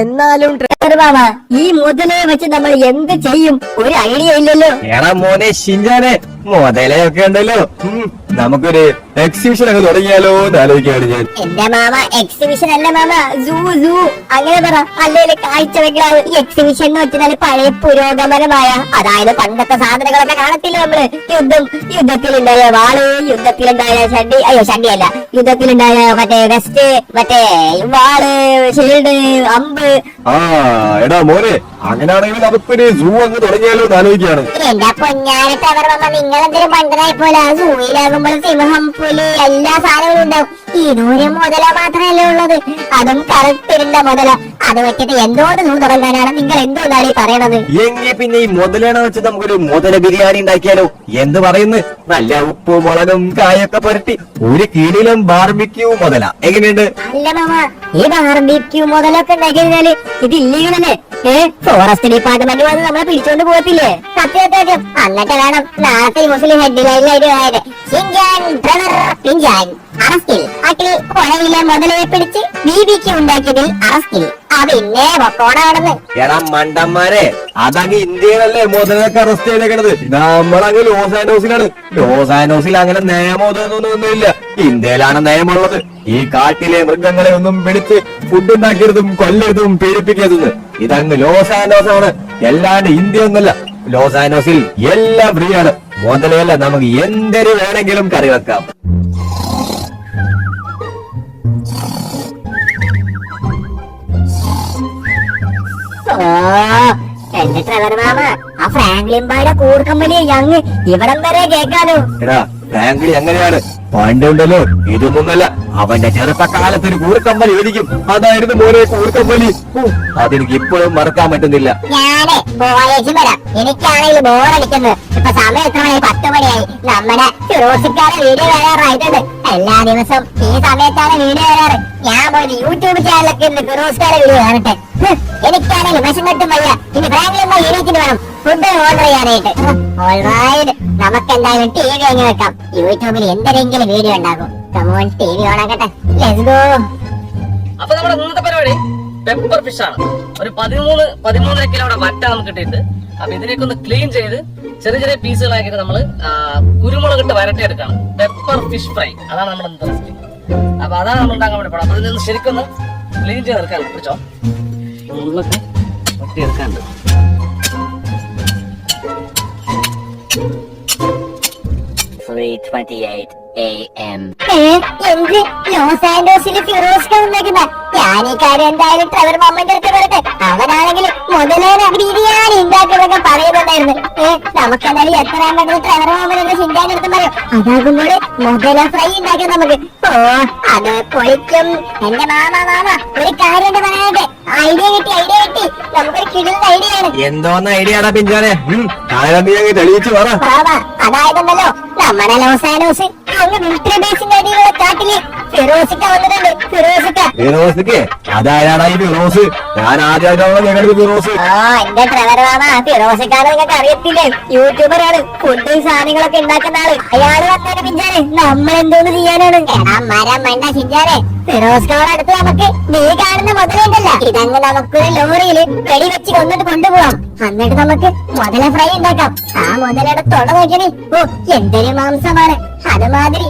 എന്നാലും ഈ മുതലെ വെച്ച് നമ്മൾ എന്ത് ചെയ്യും? ഒരു ഐഡിയ ഇല്ലല്ലോ. എടാ മോനെ ഷിൻജാനെ, മുതലയൊക്കെ ഉണ്ടല്ലോ, നമുക്കൊരു എക്സിബിഷൻ ഒക്കെ തുടങ്ങിയാലോ എന്ന് ആലോചിക്കുകയാണ് ഞാൻ. എന്റെ മാമ എക്സിബിഷൻ അല്ല മാമ, സൂ അങ്ങനെ പറ. അല്ലെങ്കിൽ കാഴ്ച വെക്കാവ്. ഈ എക്സിബിഷൻ എന്ന് വെച്ചാൽ പഴയ പുരോഗമനമായ, അതായത് പണ്ടത്തെ സാധനങ്ങളൊക്കെ കാണത്തില്ല നമ്മള്. യുദ്ധത്തിലുണ്ടായ വാള്, യുദ്ധത്തിലുണ്ടായ ഷണ്ടിയല്ല, യുദ്ധത്തിലുണ്ടായ മറ്റേ വെസ്റ്റ്, മറ്റേ വാള്, ഷീൽഡ്, അമ്പ്. എടാ മോനെ, അങ്ങനെയാണെങ്കിൽ നമുക്കൊരു സൂ അങ്ങ് തുടങ്ങിയാലോ എന്ന് ആലോചിക്കുകയാണ്. എന്റെ പൊന്നാനത്തെ അവർ വന്ന നിങ്ങളെന്തൊരു പണ്ടതായി പോലെ സൂയിലാകുമ്പോൾ സിംഹം, പുലി, എല്ലാ സാധനങ്ങളും ഉണ്ടാവും. ഇതൊരു മുതല മാത്രമല്ലേ ഉള്ളത്, അതും കറുത്തിരുന്ന മുതല. അത് വെച്ചിട്ട് എന്തോട് സൂ തുടങ്ങാനാണ് നിങ്ങൾ എന്തോന്നാണ് ഈ പറയണത്? എങ്കിൽ പിന്നെ ഈ മുതലേണ വെച്ച് നമുക്കൊരു മുതല ബിരിയാണി ഉണ്ടാക്കിയാലോ? എന്ത് പറയുന്നു? നല്ല ഉപ്പും മുളകും കായൊക്കെ പുരട്ടി ഒരു കിടിലം ബാർബിക്യൂ മുതല എങ്ങനെയുണ്ട്? അല്ല മാമ, ഈ ബാർബിക്യൂ മുതലൊക്കെ ഉണ്ടാക്കിയാല് ഇത് ഇല്ലീഗലല്ലേ? ഫോറസ്റ്റ് ഡിപ്പാർട്ട്മെന്റ് വന്ന് നമ്മളെ പിടിച്ചോണ്ട് പോകത്തില്ലേ? സത്യം. എന്നിട്ട് വേണം നാളത്തെ മുസ്ലിം ഹെഡ്ലൈനിലായിട്ട് അറസ്റ്റിൽ അട്ടിൽ പുഴയിലെ മുതലയെ പിടിച്ച് ബിബിക്ക് ഉണ്ടാക്കിയതിൽ അറസ്റ്റിൽ. പിന്നെ പൊക്കോടാണെന്ന്. എടാ മണ്ടന്മാരെ, അതങ്ങ് ഇന്ത്യയിലല്ലേ മുതലൊക്കെ അറസ്റ്റ് ചെയ്തേക്കണത്. നമ്മളങ്ങ് ലോസ് ആൻഡോസിലാണ്. ലോസ് ആൻഡോസിൽ അങ്ങനെ നിയമമൊന്നുമില്ല. ഇന്ത്യയിലാണ് നിയമമുള്ളത്. ഈ കാട്ടിലെ മൃഗങ്ങളെ ഒന്നും പിടിച്ച് ഫുഡ് ഉണ്ടാക്കരുതും കൊല്ലരുതും പീഡിപ്പിക്കരുതെന്ന്. ഇതങ്ങ് ലോസ് ആൻഡോസ് ആണ്, അല്ലാണ്ട് ഇന്ത്യ ഒന്നല്ല. ലോസ് ആൻഡോസിൽ എല്ലാം ഫ്രീ ആണ്. മുതലയല്ല, നമുക്ക് എന്തൊരു വേണമെങ്കിലും കറി വെക്കാം. എന്റെ ട്രെവർ മാമ, ആ ഫ്രാങ്ക്ലിൻ ബായുടെ കൂർക്കമ്പലി അങ്ങ് ഇവിടം വരെ കേൾക്കാലോ. എടാ ഫ്രാങ്ക്ലിൻ എങ്ങനെയാണ്? പണ്ടുണ്ടല്ലോ, ഇതൊന്നുമല്ല, അവന്റെ ചെറുപ്പക്കാലത്ത് ഒരു കൂർക്കമ്പലി ഒരിക്കും. അതായിരുന്നു മോനെ കൂർക്കമ്പലി. അതെനിക്ക് ഇപ്പോഴും മറക്കാൻ പറ്റുന്നില്ല. ഞാനേ കോളേജിൽ വരാം, എനിക്കാണെങ്കിൽ ബോറടിക്കുന്നത്. ഇപ്പൊ സമയം എത്ര മണി? 10 മണിയായി. നമ്മുടെ ഫിറോസിക്കാരെ വീഡിയോ വരാറായിട്ടുണ്ട്. എല്ലാ ദിവസവും ഈ സമയത്താണ് വീഡിയോ വരാറ്. ഞാൻ പോയി യൂട്യൂബ് ചാനലൊക്കെ ഇന്ന് ഫിറോസിക്കാരെ വീഡിയോ കാണട്ടെ. എനിക്കാണെങ്കിൽ വിഷം കെട്ടും വയ്യ. ഇനി ഫ്രാങ്ക്ലിൻ ബായ് എണീറ്റിട്ട് വേണം ഫുഡ് ഓർഡർ ചെയ്യാനായിട്ട്. നമുക്ക് എന്തായാലും ടി വി അങ്ങ് വെക്കാം. യൂട്യൂബിൽ എന്തെങ്കിലും വീഡിയോ ഉണ്ടാകും. കമോൺ, ടി വി ഓണാക്കട്ടെ. Let's go. അപ്പൊ നമ്മുടെ ഇന്നത്തെ പരിപാടി പെപ്പർ ഫിഷ് ആണ്. ഒരു 13 കിലോയുടെ വറ്റ നമുക്ക് കിട്ടിയിട്ട്, അപ്പൊ ഇതിലേക്ക് ഒന്ന് ക്ലീൻ ചെയ്ത് ചെറിയ ചെറിയ പീസുകളാക്കിയിട്ട് നമ്മള് കുരുമുളക് ഇട്ട് വരട്ടിയെടുക്കണം. പെപ്പർ ഫിഷ് ഫ്രൈ, അതാണ് നമ്മുടെ ഇന്നത്തെ റെസിപ്പി. അപ്പൊ അതാണ് നമ്മൾ ഉണ്ടാക്കാൻ വേണ്ടി പോകണം. അപ്പൊ ഇതിൽ നിന്ന് ശരിക്കൊന്ന് ക്ലീൻ ചെയ്തെടുക്കാൻ പിടിച്ചോ. മുള്ളൊക്കെ വട്ടിയെടുക്കാണ്ട്. എന്ത് ലോസ് ആൻഡോസിൽ ഫിറോസ്ക ഉണ്ടാക്കുന്ന? ഞാൻ ഈ കാര്യം എന്തായാലും ട്രെവർ മാമന്റെ അടുത്ത് പറയട്ടെ. അവനാണെങ്കിൽ മുതലേന ബിരിയാണി ഉണ്ടാക്കുന്നതൊക്കെ പറയുന്നുണ്ടായിരുന്നു. നമുക്കെന്തായാലും എത്രയും പെട്ടെന്ന് ട്രെവർ മാമന്റെ ചിന്താന്റെ അടുത്ത് പറയും. അതാകുമ്പോൾ മുതല ഫ്രൈ ഉണ്ടാക്കാം നമുക്ക്. അത് പൊളിക്കും. എന്റെ മാമ ഒരു കാര്യം പറയാനായിട്ട് ഐഡിയ കിട്ടി. നമുക്കൊരു കിടുന്ന ഐഡിയ ആണ്. എന്തോന്ന് ഐഡിയ ആടാ പിഞ്ചാനെ? തെളിയിച്ചു പറ. അതായതുണ്ടല്ലോ, നമ്മുടെ ലോസ് ആൻഡോസ് അങ്ങ് മിലിറ്ററി ബേസിന്റെ അടിയിലുള്ള കാട്ടില് ഫിറോസിക്ക വന്നിട്ടുണ്ട്. ഫിറോസിക്ക് അതാരാടാ ഈ ഫിറോസ്? ഞാൻ ആദ്യമായിട്ടാണ് ഫിറോസ്. എന്റെ ട്രെവർ മാമ, ഫിറോസിക്കാരെ നിങ്ങൾക്ക് അറിയത്തില്ലേ? യൂട്യൂബറാണ്, ഫുഡ് സാധനങ്ങളൊക്കെ ഉണ്ടാക്കുന്ന ആള്. അയാള് വന്നതിന് പിഞ്ചാനെ നമ്മൾ എന്തോന്ന് ചെയ്യാനാണ്? എടാ മരം വേണ്ട ചിഞ്ചാനെ, ഫിറോസ്കാരുടെ അടുത്ത് നമുക്ക് നീ കാണുന്ന മുതലുണ്ടല്ല, ഇതങ്ങ് നമുക്കൊരു ലോറിയില് വെടിവെച്ച് കൊന്നിട്ട് കൊണ്ടുപോവാം. എന്നിട്ട് നമുക്ക് മുതല ഫ്രൈ ഉണ്ടാക്കാം. ആ മുതലയുടെ തൊട നോക്കണേ, എന്തൊരു മാംസമാണ്. അതുമാതിരി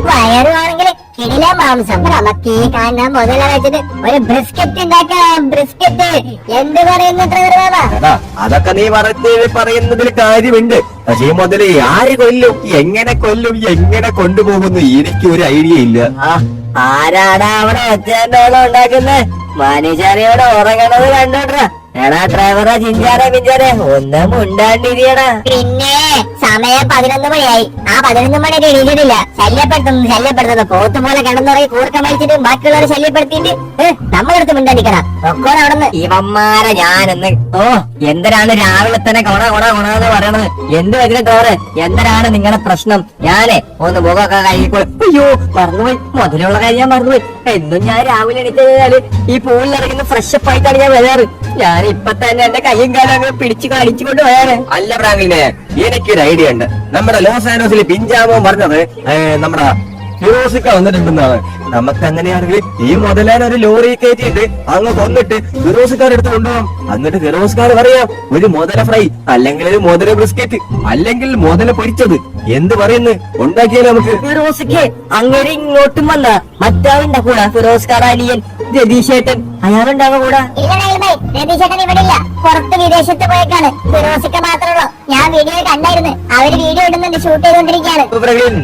വയറുവാണെങ്കിൽ കിടില മാംസം. നമുക്ക് ഈ കാണുന്ന മുതല വെച്ചിട്ട് ഒരു ബ്രിസ്ക്കറ്റ് ഉണ്ടാക്കാം. ബ്രിസ്ക്കറ്റ് എന്ത് പറയുന്നു ട്രെവർ മാമ? അതൊക്കെ നീ പറയുന്നതിൽ കാര്യമുണ്ട്. പക്ഷേ ഈ മുതലേ ആര് കൊല്ലും, എങ്ങനെ കൊല്ലും, എങ്ങനെ കൊണ്ടുപോകുന്നു എനിക്ക് ഒരു ഐഡിയ ഇല്ല. ആരാടാ അവിടെ ഒച്ചേണ്ടോളം ഉണ്ടാക്കുന്നത്? മനുഷ്യരെയോട് ഉറങ്ങണത് കണ്ടോട്ടാ. എടാ ഡ്രൈവറെ ചിഞ്ചാരെ ഒന്നും ഉണ്ടാണ്ടിരിയടാ. പിന്നെ സമയം 11 മണിയായി. ആ 11 മണിയൊക്കെ എണീറ്റിട്ടില്ല. ശല്യപ്പെടുത്തുന്നു. പോത്ത് പോലെ കിടന്നുറങ്ങി കൂർക്കം വലിച്ചിട്ട് ബാക്കിയുള്ളവരെ ശല്യപ്പെടുത്തിയിട്ട് നമ്മളെടുത്ത് മിണ്ടാണ്ടിക്കണം. ഒക്കെ അവിടുന്ന് ഇവന്മാരെ ഞാനൊന്ന് എന്തിനാണ് രാവിലെ തന്നെ കൊണന്ന് പറയണത്? എന്ത് വെച്ചിട്ട് തോറ്? എന്തിനാണ് നിങ്ങളുടെ പ്രശ്നം? ഞാനേ ഒന്ന് മുഖമൊക്കെ കഴിക്കോളൂ. അയ്യോ മറന്നുപോയി, മുതലുള്ള കാര്യം ഞാൻ മറന്നുപോയി. എന്നും ഞാൻ രാവിലെ എണീറ്റാല് ഈ പൂളിലിറങ്ങുന്ന ഫ്രഷപ്പ് ആയിട്ടാണ് ഞാൻ വരാറ്. ഞാൻ ഇപ്പൊ തന്നെ എന്റെ കയ്യും കാലം അങ്ങനെ പിടിച്ചു കാണിച്ചുകൊണ്ട് പോയാറ്. അല്ല ഫ്രാങ്കിനെ, എനിക്കൊരു ഐഡിയ ഉണ്ട്. നമ്മുടെ ലോസ് ആൻഡോസിൽ പിഞ്ചാമോ പറഞ്ഞത് നമ്മുടെ ഫിറോസിക്ക വന്നിട്ടുണ്ടെന്നാണ്. നമുക്ക് അങ്ങനെയാണെങ്കിൽ ഈ മുതലാൻ ഒരു ലോറി കയറ്റിയിട്ട് അങ്ങ് കൊന്നിട്ട് ഫിറോസിക്കാരുടെ അടുത്ത് കൊണ്ടുപോകാം. എന്നിട്ട് ഫിറോസ്കാർ പറയാം ഒരു മുതല ഫ്രൈ, അല്ലെങ്കിൽ ഒരു മുതല ബിസ്ക്കറ്റ്, അല്ലെങ്കിൽ മുതല പൊരിച്ചത്, എന്ത് പറയുന്നു ഉണ്ടാക്കിയാലോ നമുക്ക്. ഫിറോസിക്ക് അങ്ങനെ ഇങ്ങോട്ടും വന്ന മറ്റാളുണ്ട കൂടെ ഫിറോസ്കാർ അനിയൻ രതീഷേട്ടൻ അയാളുണ്ടാവുക കൂടെ. ഇല്ല റഹീൽ ഭായ്, രതീശേട്ടൻ ഇവിടെ ഇല്ല, പുറത്ത് വിദേശത്ത് പോയേക്കാണ്. ഫിറോസിക്ക മാത്രമേ ഞാൻ വീഡിയോ കണ്ടായിരുന്നു. അവര് വീഡിയോ ഇടുന്നുണ്ട്, ഷൂട്ട് ചെയ്തോണ്ടിരിക്കുകയാണ്.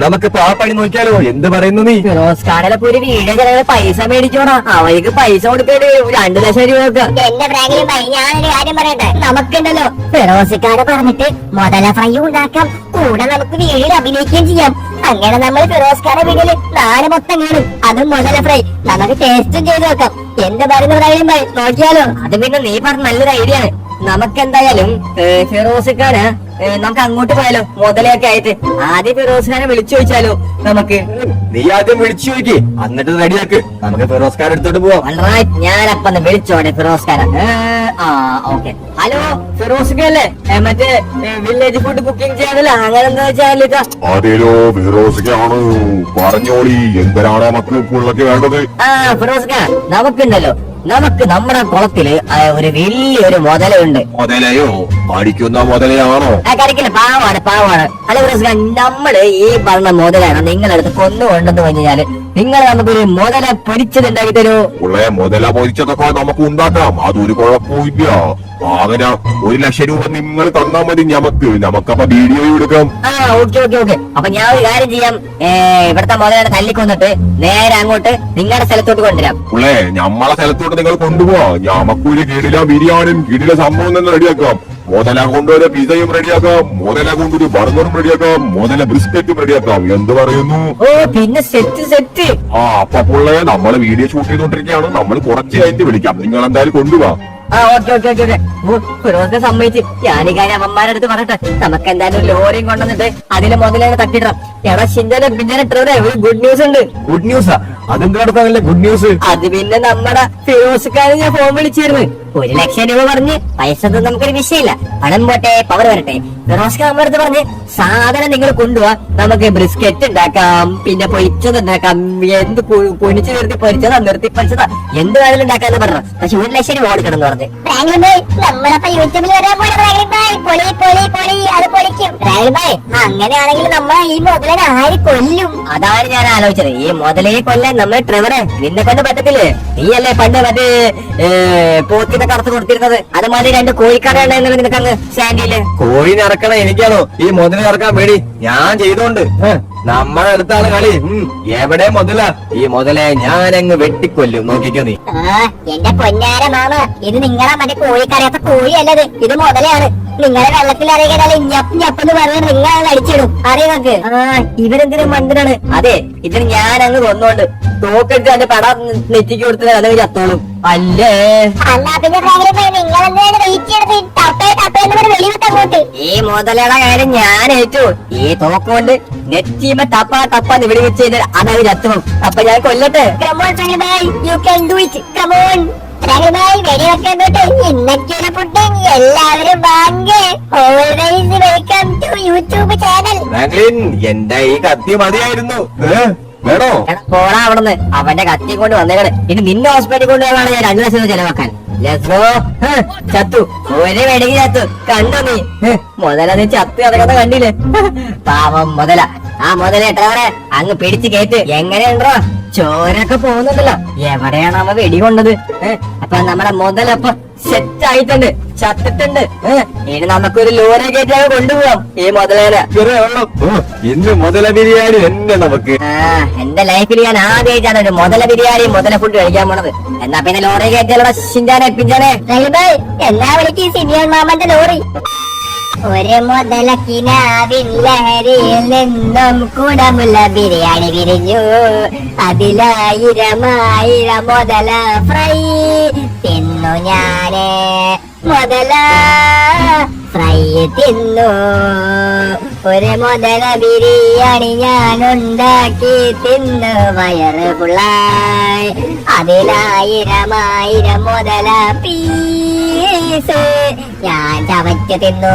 നമുക്കിപ്പോ ആ പണി നോക്കിയാലോ, എന്ത് പറയുന്നു നീ? ഫിറോസ്കാരിലൊക്കെ ഒരു വീഡിയോ ചില പൈസ മേടിച്ചോടാ, അവർക്ക് പൈസ കൊടുക്കേണ്ടി വരും 2 ലക്ഷം രൂപക്ക്. എന്റെ ഫ്രാങ്കിലും ഭായ്, ഞാനൊരു കാര്യം പറയട്ടെ, നമുക്കുണ്ടല്ലോ ഫിറോസിക്കാരെ പറഞ്ഞിട്ട് മുതല ഫ്രൈ ഉണ്ടാക്കാം, കൂടെ നമുക്ക് വീഡിയോയിൽ അഭിനയിക്കുകയും ചെയ്യാം. അങ്ങനെ നമ്മൾ ഫിറോസ്കാരുടെ വീഡിയോയില് നാട് മൊത്തം കാണും, അതും മുതല ഫ്രൈ. നമുക്ക് ടേസ്റ്റും ചെയ്ത് നോക്കാം. എന്ത് പറയുന്നു ഫ്രാങ്കിലും ഭായ്, നോക്കിയാലോ? അത് പിന്നെ നീ പറഞ്ഞ നല്ലൊരു ഐഡിയ ആണ്. നമുക്കെന്തായാലും ഫിറോസിക്കാന് നമുക്ക് അങ്ങോട്ട് പോയാലോ, മുതലൊക്കെ ആയിട്ട്. ആദ്യം ഫിറോസിനെ വിളിച്ചു ചോദിച്ചാലോ നമുക്ക്? നീ ആദ്യം വിളിച്ചു ചോദിക്കേ, എന്നിട്ട് റെഡിയാക്ക്, നമുക്ക് ഫിറോസ്കാർ എടുത്തോട്ട് പോവാം. ഞാനപ്പം വിളിച്ചോടെ ഫിറോസ്കാര. ഓക്കെ. ഹലോ ഫിറോസിക്കല്ലേ, മറ്റേ വില്ലേജ് ഫുഡ് കുക്കിംഗ് ചെയ്യാനല്ല, അങ്ങനെ എന്താ വെച്ചാൽ? അതേലോ ഫിറോസിക്കാണ്, പറഞ്ഞോളി എന്തിനാണ് നമുക്ക് പുള്ളക്ക് വേണ്ടത്? ഫിറോസിക്ക, നമുക്കുണ്ടല്ലോ, നമുക്ക് നമ്മുടെ കുളത്തില് ഒരു വലിയൊരു മുതലുണ്ട്. മുതലയോ? പഠിക്കുന്ന മുതലയാണോ? കളിക്കില്ല, പാവാണ്. അല്ല ഫിറോസിക്ക, നമ്മള് ഈ പറഞ്ഞ മുതലാണ് നിങ്ങളടുത്ത് കൊണ്ടുകൊണ്ടെന്ന് കഴിഞ്ഞാല് നിങ്ങൾ നമുക്കൊരു മുതല പൊരിച്ചതുണ്ടാക്കി തരൂ. പുള്ളെ മുതല പൊരിച്ചതൊക്കെ നമുക്ക് ഉണ്ടാക്കാം, അതൊരു കുഴപ്പമില്ല. അങ്ങനെ 1 ലക്ഷം രൂപ നിങ്ങൾ തന്നാ മതി നമുക്കപ്പൊ വീഡിയോ എടുക്കാം. ഓക്കെ. അപ്പൊ ഞാൻ ഒരു കാര്യം ചെയ്യാം, ഇവിടുത്തെ മുതലാണ് തല്ലിക്കൊന്നിട്ട് നേരെ അങ്ങോട്ട് നിങ്ങളുടെ സ്ഥലത്തോട്ട് കൊണ്ടുവരാം. പുള്ളെ നമ്മളെ സ്ഥലത്തോട്ട് നിങ്ങൾ കൊണ്ടുപോവാ, നമുക്കൊരു കിടില ബിരിയാണിയും കിടില സംഭവം തന്നെ റെഡിയാക്കാം. മുതല കൊണ്ടൊരു പിസയും റെഡിയാക്കാം, മുതല കൊണ്ടൊരു ബർഗറും റെഡിയാക്കാം, മുതല ബിസ്ക്കറ്റും റെഡിയാക്കാം. എന്ത് പറയുന്നു? പിന്നെ സെറ്റ്. അപ്പൊ പുള്ളെ നമ്മള് വീഡിയോ ഷൂട്ട് ചെയ്തോണ്ടിരിക്കുകയാണ്, നമ്മൾ കുറച്ച് കഴിഞ്ഞ് വിളിക്കാം, നിങ്ങൾ എന്തായാലും കൊണ്ടുപോവാ. ഓക്കെ. സമ്മതിച്ച് ഞാൻ ഈ കാര്യം അമ്മമാരുടെ അടുത്ത് പറയട്ടെ. നമുക്ക് എന്തായാലും ലോറിയും കൊണ്ടുവന്നിട്ട് അതിലെ മുതലാണ് തട്ടിടാം. എടാ ചിന്തനെ പിന്നെ ഒരു ഗുഡ് ന്യൂസ് ഉണ്ട്. ഗുഡ് ന്യൂസാ? അതെന്താ ഗുഡ് ന്യൂസ്? അത് പിന്നെ നമ്മുടെ ഫിറോസ്ക്കാരെ ഞാൻ ഫോൺ വിളിച്ചിരുന്നു. 1 ലക്ഷം രൂപ പറഞ്ഞ് പൈസ ഒന്നും നമുക്കൊരു വിഷയമില്ല, പണം പോട്ടെ പവർ വരട്ടെ. ഫിറോസ്ക നമ്മുടെ അടുത്ത് പറഞ്ഞ് സാധനം നിങ്ങൾ കൊണ്ടുപോവാ, നമുക്ക് ബ്രിസ്ക്കറ്റ് ഉണ്ടാക്കാം, പിന്നെ പൊരിച്ചത് ഉണ്ടാക്കാം, എന്ത് പൊരിച്ചു നിർത്തി പൊരിച്ചതാ, നിർത്തി പൊരിച്ചതാ, എന്ത് വേണമെങ്കിലും ഉണ്ടാക്കാന്ന് പറഞ്ഞു. പക്ഷെ 1 ലക്ഷം രൂപ കൊടുക്കണം എന്ന് പറഞ്ഞു. ഫ്രാങ്കിലും ഭായ്, നമ്മളപ്പോ യൂട്യൂബിൽ വരാൻ പോലെ ഫ്രാങ്കിലും ഭായ്, പൊളി അത് പൊളിക്കും. ഫ്രാങ്കിലും ഭായ്, അങ്ങനെയാണെങ്കിൽ നമ്മൾ ഈ മുതലിനെ ആര് കൊല്ലും? അതാണ് ഞാൻ ആലോചിച്ചത്. ഈ മുതലേ കൊല്ലാൻ നമ്മൾ ട്രെവറെ നിന്നെ കൊണ്ട് പറ്റത്തില്ലേ? നീയല്ലേ പണ്ട് മറ്റേ പോത്തിനെ കറുത്ത് കൊടുത്തിരുന്നത്, അതുമാതിരി 2 കോഴിക്കട ഉണ്ടായിരുന്നല്ലോ നിനക്ക് അങ്ങ് സ്റ്റാൻഡില്. കോഴിനെ ഇറക്കണ എനിക്കാണോ? ഈ മുതലിനെ ഇറക്കാൻ പേടി ഞാൻ ചെയ്തോണ്ട്. നമ്മളെ അടുത്താണ് കളി. എവിടെ മുതല? ഈ മുതലെ ഞാനങ്ങ് വെട്ടിക്കൊല്ലും, നോക്കിക്കോ നീ. എന്റെ പൊന്നാര മാമ, ഇത് നിങ്ങളെ മറ്റേ കോഴിക്കറിയാത്ത കോഴിയല്ലത്, ഇത് മുതലാണ്. നിങ്ങളെ വെള്ളത്തിൽ അറിയിക്കാതെ ഞപ്പെന്ന് പറഞ്ഞ് നിങ്ങളെ അടിച്ചിടും, അറിയാക്ക്. ഇവരെന്തിനും മണ്ടനാണ്. അതെ, ഇതിന് ഞാൻ അങ്ങ് കൊന്നോണ്ട് തോക്കെടുത്ത് അതിന്റെ പട നെറ്റിക്ക് കൊടുത്തത് അത് ചത്തോളും. അല്ലേ? അല്ലാ പിന്നെ നിങ്ങളെന്താണ് വെയിറ്റ് ചെയ്ത് ടപ്പേന്ന് പറഞ്ഞ് വെളിവിട്ടങ്ങോട്ട്? ഈ മുതലയുടെ കാര്യം ഞാൻ ഏറ്റു. ഈ തോക്കുകൊണ്ട് നെറ്റിയുമ്പോ ടപ്പാന്ന് ഇവിടെ വെച്ച് കഴിഞ്ഞാൽ അതത് ചത്തും. അപ്പൊ ഞാൻ കൊല്ലട്ടെ. എല്ലാവരും വെൽക്കം ടു യൂട്യൂബ് ചാനൽ. എന്റെ ഈ കത്തി മതിയായിരുന്നു, വേണോ? പോടാ അവിടുന്ന്, അവന്റെ കത്തി കൊണ്ട് വന്നേക്കണ്. ഇനി നിന്നെ ഹോസ്പിറ്റലിൽ കൊണ്ടുപോകാണ് ഞാൻ 2 ലക്ഷം ചെലവാക്കാൻ. ചത്തു, ഒരു വെടിക്ക് ചത്തു. കണ്ടോ നീ? മുതല നീ ചത്തു അതൊക്കെ കണ്ടില്ലേ? പാവം മുതല. ആ മുതല എത്രവരെ അങ്ങ് പിടിച്ച് കേട്ട്. എങ്ങനെയുണ്ടോ? ചോരൊക്കെ പോകുന്നുണ്ടല്ലോ. എവിടെയാണ് അവ വെടി കൊണ്ടത്? അപ്പൊ നമ്മുടെ മുതലപ്പൊ സെറ്റ് ആയിട്ടുണ്ട്, ചത്തിട്ടുണ്ട്. ഇനി നമുക്കൊരു ലോറി കയറ്റി കൊണ്ടുപോകാം ഈ മുതലേനെ. ഇന്ന് മുതല ബിരിയാണി തന്നെ നമുക്ക്. എന്റെ ലൈഫിൽ ഞാൻ ആദ്യമായിട്ടാണ് ഒരു മുതല ബിരിയാണി മുതല ഫുഡ് കഴിക്കാൻ പോണത്. എന്നാ പിന്നെ ലോറി കയറ്റിയാലോ ഷിഞ്ചാനെ പിഞ്ചാനെ. എല്ലാ വിളിക്കും സിനിയൻ മാമന്റെ ലോറി. ഒരു മുതലക്കിനാവിൻ ലഹരിയിൽ നിന്നും കുടമുള്ള ബിരിയാണി വിരിഞ്ഞു, അതിലായിരം മുതല ഫ്രൈ തിന്നു ഞാന്, മുതല ഫ്രൈ തിന്നു. ഒരു മുതല ബിരിയാണി ഞാൻ ഉണ്ടാക്കി തിന്നു വയറ് ഫുള്ളായി, അതിലായിരം മുതല പീസ് ഞാൻ ചവച്ച് തിന്നു.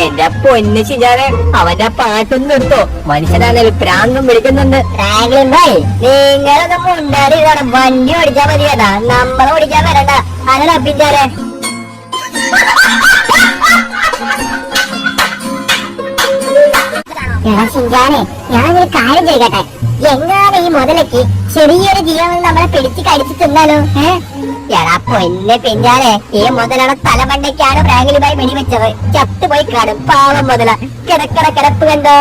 എന്റെ പൊന്നു ശിജാനെ, അവന്റെ പാട്ടൊന്നും നിർത്തോ. മനുഷ്യനാണെങ്കിൽ പ്രാന്തം വിളിക്കുന്നുണ്ട്. ഫ്രാങ്ക്ലിൻ ഭായ്, നിങ്ങളൊന്നും മുണ്ടാടി വണ്ടി ഓടിച്ചാ മതി കേട്ടാ, നമ്മളെ ഓടിക്കാൻ വരണ്ട. അല്ലടാ പിന്നാലെ എടാ ഷിൻജാനെ, ഞാനൊരു കാര്യം ചെയ്യട്ടെ. എങ്ങാനും ഈ മുതലക്ക് ചെറിയൊരു ജീവൻ നമ്മളെ പിടിച്ച് കടിച്ച് തിന്നാലോ? എടാ പൊന്നെ പിന്നാലെ, ഈ മുതലയുടെ തലമണ്ടയ്ക്കാണ് ഫ്രാങ്ക്ലിനായി വെടിവെച്ചത്. ചത്തുപോയി കാണും പാവം മുതല. കിടക്കട കിടപ്പ് കണ്ടോ?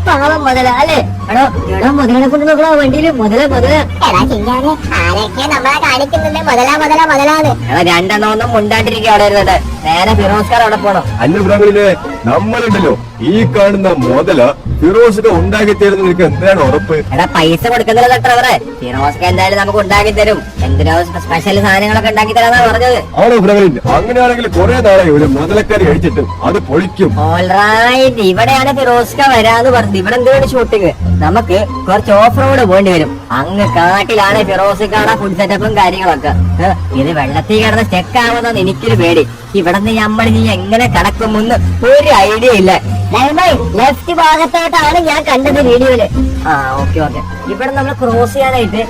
പാവം മുതല അല്ലേ? എടോ എടോ, മുതലിനെ കൊണ്ട് നോക്കണോ വണ്ടിയില്. മുതല എടാ ഷിൻജാനെ, ആരൊക്കെ നമ്മളെ കാണിക്കുന്നുണ്ട് മുതലാന്ന്. രണ്ടെണ്ണം ഒന്നും മുണ്ടാണ്ടിരിക്കും അവിടെ ഇരുന്നിട്ട്. നേരെ ഫിറോസ്കാർ അവിടെ പോണം. അല്ല ഫ്രാങ്ക്ലിനെ, നമ്മളുണ്ടല്ലോ ഈ കാണുന്ന മുതല ഫിറോസിനെ ഉണ്ടാക്കി തരുന്ന നിനക്ക് എന്താണ് ഉറപ്പ്? എടാ പൈസ കൊടുക്കുന്നില്ല ഡ്രൈവറെ. ഫിറോസ്ക എന്തായാലും നമുക്ക് ഉണ്ടാക്കി തരും. എന്തിനോ സ്പെഷ്യൽ സാധനങ്ങളൊക്കെ ഉണ്ടാക്കി തരാന്നാ പറഞ്ഞത്. ആണോ ഫ്രാങ്ക്ലിൻ? അങ്ങനെയാണെങ്കിൽ കുറെ നാളായി ഒരു മുതലക്കറി കഴിച്ചിട്ട്, അത് പൊളിക്കും. ഓൾറൈറ്റ്, ഇവിടെയാണ് ഫിറോസ്ക വരാന്ന് പറഞ്ഞത്. ഇവിടെ എന്താണ് ഷൂട്ടിങ്? നമുക്ക് കുറച്ച് ഓഫ് റോഡ് പോകേണ്ടി വരും. അങ്ങ് കാട്ടിലാണ് ഫിറോസിക്കാടെ ഫുഡ് സെറ്റപ്പും കാര്യങ്ങളൊക്കെ. ഇത് വെള്ളത്തിൽ കിടന്ന് സ്റ്റെക്ക് ആവുന്നതാണ് എനിക്കൊരു പേടി. ഇവിടെ നിന്ന് നമ്മൾ നീ എങ്ങനെ കടക്കുമെന്ന് ഒരു ഐഡിയ ഇല്ല. ലെഫ്റ്റ് ഭാഗത്തോട്ടാണ് ഞാൻ കണ്ടത് വീഡിയോയില്. ആ ഓക്കെ ഓക്കെ. ഇവിടെ നമ്മൾ ക്രോസ് ചെയ്യാനായിട്ട്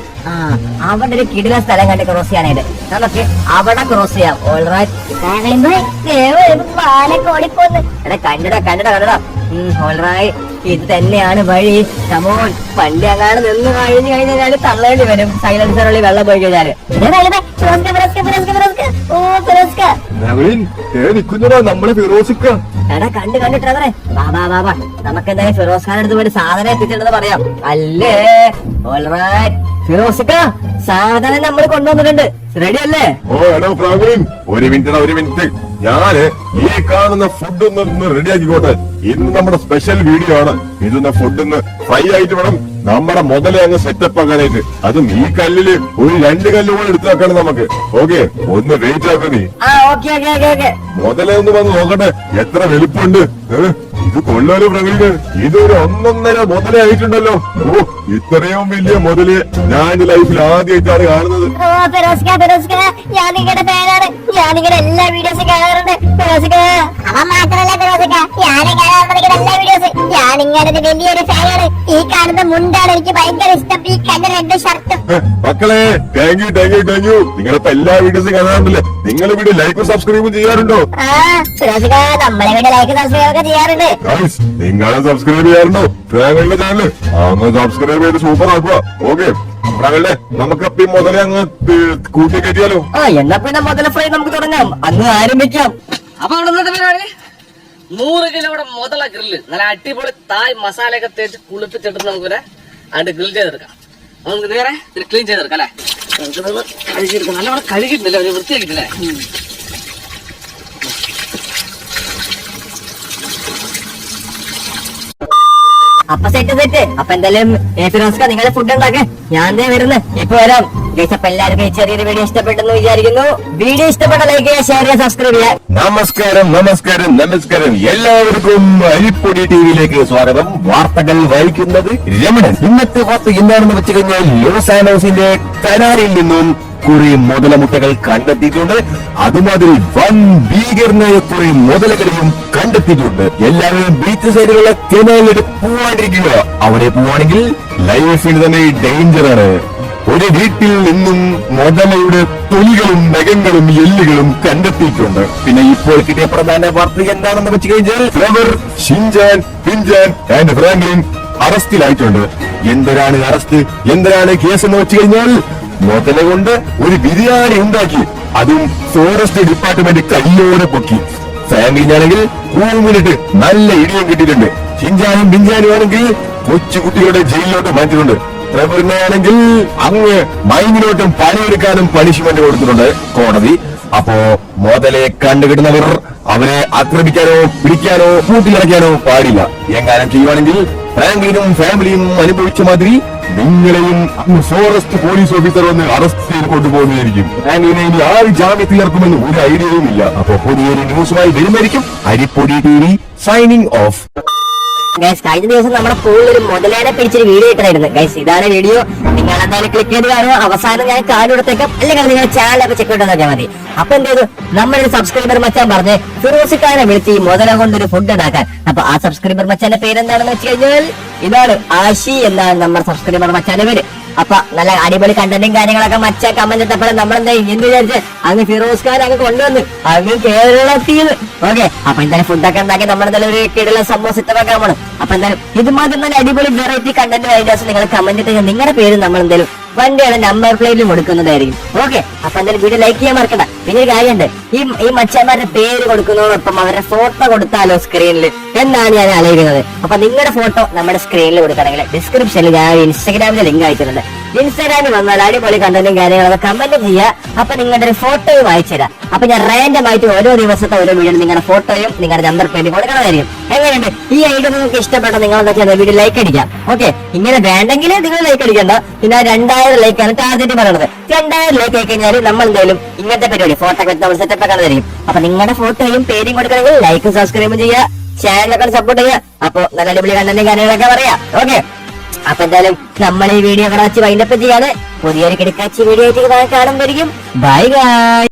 അവിടെ ഒരു കിടില സ്ഥലം കണ്ട് ക്രോസ് ചെയ്യാനായിട്ട് നമുക്ക് അവിടെ ക്രോസ് ചെയ്യാം. ഓൾറൈറ്റ്, പാലൊക്കെ ഓടിപ്പോന്ന്. എടാ കണ്ടടാ കണ്ടടാ കണ്ടടാ. ഓൾറൈറ്റ്, ഇത് തന്നെയാണ് വഴി. കമോൺ, വണ്ടി അങ്ങാണ് നിന്ന് കഴിഞ്ഞാൽ തള്ളേണ്ടി വരും. സൈലൻസറുള്ളിൽ വെള്ളം പോയി കഴിഞ്ഞാല്. നമ്മളെ ഫിറോസിക്ക. എടാ കണ്ടു ഡ്രൈവറെ, ബാബാ ബാബാ, നമുക്ക് എന്തായാലും ഫിറോസ് ഖാൻ അടുത്ത് പോയിട്ട് സാധനം എത്തിച്ചിട്ടുണ്ടെന്ന് പറയാം. അല്ലേ? ഓൾറൈറ്റ് ഫിറോസിക്ക, സാധനം നമ്മൾ കൊണ്ടുവന്നിട്ടുണ്ട്. റെഡി അല്ലേ? ഓ എടോ ഫ്രാങ്ക്ലിൻ, ഒരു മിനിറ്റ്. ഞാന് ഈ കാണുന്ന ഫുഡ് ഒന്ന് റെഡിയാക്കിക്കോട്ടെ. ഇന്ന് നമ്മുടെ സ്പെഷ്യൽ വീഡിയോ ആണ്. ഇതൊന്ന് ഫുഡ് ഒന്ന് ഫ്രൈ ആയിട്ട് വേണം നമ്മുടെ മുതലേ അങ്ങ് സെറ്റപ്പ് ആക്കാനായിട്ട്. അതും ഈ കല്ലില് ഒരു 2 കല്ല് പോലെ എടുത്തു വെക്കണം നമുക്ക്. ഓക്കെ, ഒന്ന് വെയിറ്റ് ആക്ക നീ. മുതലേ ഒന്ന് വന്ന് നോക്കട്ടെ എത്ര വലുപ്പമുണ്ട്. ഇത് കൊള്ളാലോ ഫ്രാങ്ക്ലിന്. ഇതൊരു 1.5 മുതലേ ആയിട്ടുണ്ടല്ലോ. ഓ, ഇത്രയും വലിയ മുതല് ഞാൻ ലൈഫിൽ ആദ്യമായിട്ടാണ് കാണുന്നത്. ഞാൻ നിങ്ങളുടെ ഫാനാണ്. ഞാൻ നിങ്ങളുടെ എല്ലാ വീഡിയോസും കാണാറുണ്ട്. അവൻ മാത്രല്ല ഫിറോസിക്ക, ഞാനും കാണാറുണ്ട് നിങ്ങളുടെ എല്ലാ വീഡിയോസ്. ഞാൻ നിങ്ങളുടെ വലിയൊരു ഫാനാണ്. ഈ കാണുന്ന മുണ്ടാണ് എനിക്ക് ഭയങ്കര ഇഷ്ടം. ഈ കണ്ട 2 ഷർട്ടും. മക്കളെ, താങ്ക് യു. നിങ്ങളിപ്പോ എല്ലാ വീഡിയോസും കാണാറുണ്ടല്ലേ? നിങ്ങൾ വീഡിയോ ലൈക്കും സബ്സ്ക്രൈബും ചെയ്യാറുണ്ടോ? ഫിറോസിക്ക, നമ്മളെ വീഡിയോ ലൈക്ക് സബ്സ്ക്രൈബ് ഒക്കെ ചെയ്യാറുണ്ട്. നിങ്ങളെ സബ്സ്ക്രൈബ് ചെയ്യാറുണ്ടോ? ഫ്രാങ്ക്ലിന്റെ ചാനല് അങ്ങ് സബ്സ്ക്രൈബ് ചെയ്ത് സൂപ്പർ ആക്കുക. ഓക്കെ ഫ്രാങ്ക്ലിനെ, നമുക്കപ്പോ ഈ മുതലേ അങ്ങ് കൂട്ടി കയറ്റിയാലോ? എന്നാ പിന്നെ മുതല ഫ്രൈ നമുക്ക് തുടങ്ങാം. അങ്ങ് ആരംഭിക്കാം. അപ്പൊ അവിടെ നിന്നിട്ട് പരിപാടി 100 കിലോയുടെ മുതല ഗ്രില്ല് നല്ല അടിപൊളി തായ് മസാലയൊക്കെ തേച്ച് കുളിപ്പിച്ചിട്ട് നമുക്ക് അതിന്റെ ഗ്രിൽ ചെയ്തെടുക്കാം. നമുക്ക് നേരെ ക്ലീൻ ചെയ്തെടുക്കാം അല്ലെ? കഴുകിയെടുക്കാം. നല്ലവണ്ണം കഴുകിയിട്ടില്ല, വൃത്തിയാക്കിയിട്ടില്ലേ? അപ്പൊ സെറ്റ്. അപ്പൊ എന്തായാലും ഫിറോസ്ക നിങ്ങളുടെ ഫുഡ് ഉണ്ടാക്കേ. ഞാൻ വരുന്നു, ഇപ്പൊ വരാം. അപ്പൊ എല്ലാവർക്കും ഈ ചെറിയൊരു വീഡിയോ ഇഷ്ടപ്പെട്ടെന്ന് വിചാരിക്കുന്നു. വീഡിയോ ഇഷ്ടപ്പെട്ട ലൈക്ക് ചെയ്യുക, ഷെയർ ചെയ്യുക, സബ്സ്ക്രൈബ് ചെയ്യുക. നമസ്കാരം. എല്ലാവർക്കും അരിപ്പൊടി ടിവിയിലേക്ക് സ്വാഗതം. വാർത്തകൾ വായിക്കുന്നത് രമണൻ. ഇന്നത്തെ വാർത്ത എന്താണെന്ന് വെച്ച് കഴിഞ്ഞാൽ ലോസ് ആൻഡോസിന്റെ കനാലിൽ നിന്നും കുറെ മുതലമുട്ടകൾ കണ്ടെത്തിയിട്ടുണ്ട്. അതുമാതിരി വൻ ഭീകരനായ കുറെ മുതലകളെയും കണ്ടെത്തിയിട്ടുണ്ട്. എല്ലാവരും ബീച്ച് സൈഡിലുള്ള കനാലിലേക്ക് പോവാണ്ടിരിക്കുക. അവിടെ പോവാണെങ്കിൽ ലൈഫിന് തന്നെ ഡേഞ്ചറാണ്. ഒരു വീട്ടിൽ നിന്നും മുതലയുടെ തൊലികളും നഖങ്ങളും എല്ലുകളും കണ്ടെത്തിയിട്ടുണ്ട്. പിന്നെ ഇപ്പോൾ കിട്ടിയ പ്രധാന വാർത്ത എന്താണെന്ന് വെച്ച് കഴിഞ്ഞാൽ ഫ്ലവർ, ഷിൻജാൻ, പിൻജാൻ ആൻഡ് ഫ്രാങ്ക്ലിൻ അറസ്റ്റിലായിട്ടുണ്ട്. എന്തിനാണ് അറസ്റ്റ്, എന്തിനാണ് കേസ് എന്ന് വെച്ച് കഴിഞ്ഞാൽ മുതല കൊണ്ട് ഒരു ബിരിയാണി ഉണ്ടാക്കി, അതും ഫോറസ്റ്റ് ഡിപ്പാർട്ട്മെന്റ് കയ്യോടെ പൊക്കി. ഫ്രാങ്ക്ലിനാണെങ്കിൽ 3 മിനിറ്റ് നല്ല ഇടിയും കിട്ടിയിട്ടുണ്ട്. ഷിൻജാനും പിൻജാനും ആണെങ്കിൽ കൊച്ചുകുട്ടികളുടെ ജയിലിലോട്ട് മാറ്റിയിട്ടുണ്ട്. ട്രെവറിനെ ആണെങ്കിൽ അങ്ങ് മൈനിലോട്ടും പണിയെടുക്കാനും പണിഷ്മെന്റ് കൊടുത്തിട്ടുണ്ട് കോടതി. അപ്പോ മുതലെ കണ്ടുകിട്ടുന്നവർ അവരെ ആക്രമിക്കാനോ പിടിക്കാനോ കൂട്ടിലടയ്ക്കാനോ പാടില്ല. എങ്ങാനും ചെയ്യുവാണെങ്കിൽ ഫ്രാങ്ക്ലിനും ഫാമിലിയും അനുഭവിച്ച മാതിരി നിങ്ങളെയും ഫോറസ്റ്റ് പോലീസ് ഓഫീസർ വന്ന് അറസ്റ്റ് ചെയ്ത് കൊണ്ടുപോകുന്നതായിരിക്കും. ഫ്രാങ്ക്ലിനെ ഇനി ആര് ജാമ്യത്തിൽ ഇറക്കുമെന്ന് ഒരു ഐഡിയയും ഇല്ല. അപ്പൊ പുതിയൊരു ന്യൂസുമായി വരുമായിരിക്കും. അരിപ്പൊടി ടിവി സൈനിങ് ഓഫ്. ഗൈസ് കഴിഞ്ഞ ദിവസം നമ്മുടെ സ്കൂളിൽ ഒരു മുതലേനെ പിടിച്ചൊരു വീഡിയോ ഇട്ടായിരുന്നു ഗൈസ്. ഇതാണ് വീഡിയോ. നിങ്ങൾ എന്തായാലും ക്ലിക്ക് ചെയ്ത് കാണുക. അവസാനം ഞാൻ കാലെടുത്തേക്കാം, അല്ലെങ്കിൽ നിങ്ങൾ ചാനലൊക്കെ ചെക്ക് ചെയ്ത് നോക്കിയാൽ മതി. അപ്പൊ എന്ത് ചെയ്തു, നമ്മുടെ സബ്സ്ക്രൈബർ മച്ചാൻ പറഞ്ഞ് ഫിറോസിക്കാനെ വിളിച്ച് ഈ മുതല കൊണ്ടൊരു ഫുഡ് ഉണ്ടാക്കാൻ. അപ്പൊ ആ സബ്സ്ക്രൈബർ മച്ചാന്റെ പേരെന്താണെന്ന് വെച്ച് കഴിഞ്ഞാൽ ഇതാണ്, ആശി എന്നാണ് നമ്മുടെ സബ്സ്ക്രൈബർ മച്ചാന്റെ പേര്. അപ്പൊ നല്ല അടിപൊളി കണ്ടന്റും കാര്യങ്ങളൊക്കെ മച്ച കമന്റ് ഇട്ടപ്പോഴും നമ്മളെന്താ എന്ത് വിചാരിച്ച് അങ്ങ് ഫിറോസ് ഖാൻ അങ്ങ് കൊണ്ടുവന്ന് അങ്ങ് കേരളത്തിൽ. ഓക്കെ, അപ്പൊ എന്തായാലും ഫുഡൊക്കെ ഉണ്ടാക്കി നമ്മളെന്തായാലും ഒരു കിടല സംഭവം സിദ്ധമാക്കാൻ പോകണം. അപ്പൊ എന്തായാലും ഇതുമാതിരി നല്ല അടിപൊളി വെറൈറ്റി കണ്ടന്റ് ഐഡിയാസ് നിങ്ങൾ കമന്റ് ഇട്ട് നിങ്ങളുടെ പേര് നമ്മൾ എന്തായാലും വണ്ടിയുടെ നമ്പർ പ്ലേറ്റിൽ കൊടുക്കുന്നതായിരിക്കും. ഓക്കെ, അപ്പൊ എന്തായാലും വീഡിയോ ലൈക്ക് ചെയ്യാൻ മറക്കണ്ട. പിന്നെ ഒരു കാര്യമുണ്ട്, ഈ മച്ചന്മാരുടെ പേര് കൊടുക്കുന്നതോടൊപ്പം അവരുടെ ഫോട്ടോ കൊടുത്താലോ സ്ക്രീനിൽ എന്നാണ് ഞാൻ ആലോചിക്കുന്നത്. അപ്പൊ നിങ്ങളുടെ ഫോട്ടോ നമ്മുടെ സ്ക്രീനിൽ കൊടുക്കണമെങ്കിൽ ഡിസ്ക്രിപ്ഷനിൽ ഞാൻ ഇൻസ്റ്റാഗ്രാമിന്റെ ലിങ്ക് അയച്ചിട്ടുണ്ട്. ഇൻസ്റ്റാഗ്രാമിൽ വന്നാൽ അടിപൊളി കണ്ടന്റും കാര്യങ്ങളൊക്കെ കമന്റ് ചെയ്യുക. അപ്പൊ നിങ്ങളുടെ ഒരു ഫോട്ടോയും അയച്ചു തരാം. അപ്പൊ ഞാൻ റാൻഡം ആയിട്ട് ഓരോ ദിവസത്തെ ഓരോ വീഡിയോ നിങ്ങളുടെ ഫോട്ടോയും നിങ്ങളുടെ നമ്പർ പ്ലേറ്റ് കൊടുക്കണമായിരിക്കും. എങ്ങനെയുണ്ട് ഈ ഐഡിയ നിങ്ങൾക്ക് ഇഷ്ടപ്പെട്ട നിങ്ങൾ എന്താ ചെയ്യുന്നത്, വീഡിയോ ലൈക്ക് അടിക്കാം. ഓക്കെ, ഇങ്ങനെ വേണ്ടെങ്കിൽ നിങ്ങൾ ലൈക്ക് അടിക്കണ്ട. പിന്നെ 2000 ലൈക്കാണ് ടാർഗറ്റ് പറയുന്നത്. 2000 ലൈക്ക് ആയി കഴിഞ്ഞാൽ നമ്മൾ എന്തായാലും ഇങ്ങനത്തെ പരിപാടി ഫോട്ടോ ഒക്കെ നമ്മൾ സെറ്റപ്പ് ആക്കാനായിരിക്കും. അപ്പൊ നിങ്ങളുടെ ഫോട്ടോയും പേരും കൊടുക്കണമെങ്കിൽ ലൈക്കും സബ്സ്ക്രൈബും ചെയ്യുക, ചാനലൊക്കെ സപ്പോർട്ട് ചെയ്യുക. അപ്പൊ നല്ല അടിപൊളി കണ്ടന്റും കാര്യങ്ങളൊക്കെ പറയാം. ഓക്കെ, അപ്പൊ എന്തായാലും നമ്മൾ ഈ വീഡിയോ ഇവിടെ വെച്ച് വൈൻഡപ്പ് ചെയ്യാണ്. പുതിയൊരു കിടക്കാച്ചി വീഡിയോ ആയിട്ട് കാണുമ്പോഴേക്കും ബൈ ഗായ്.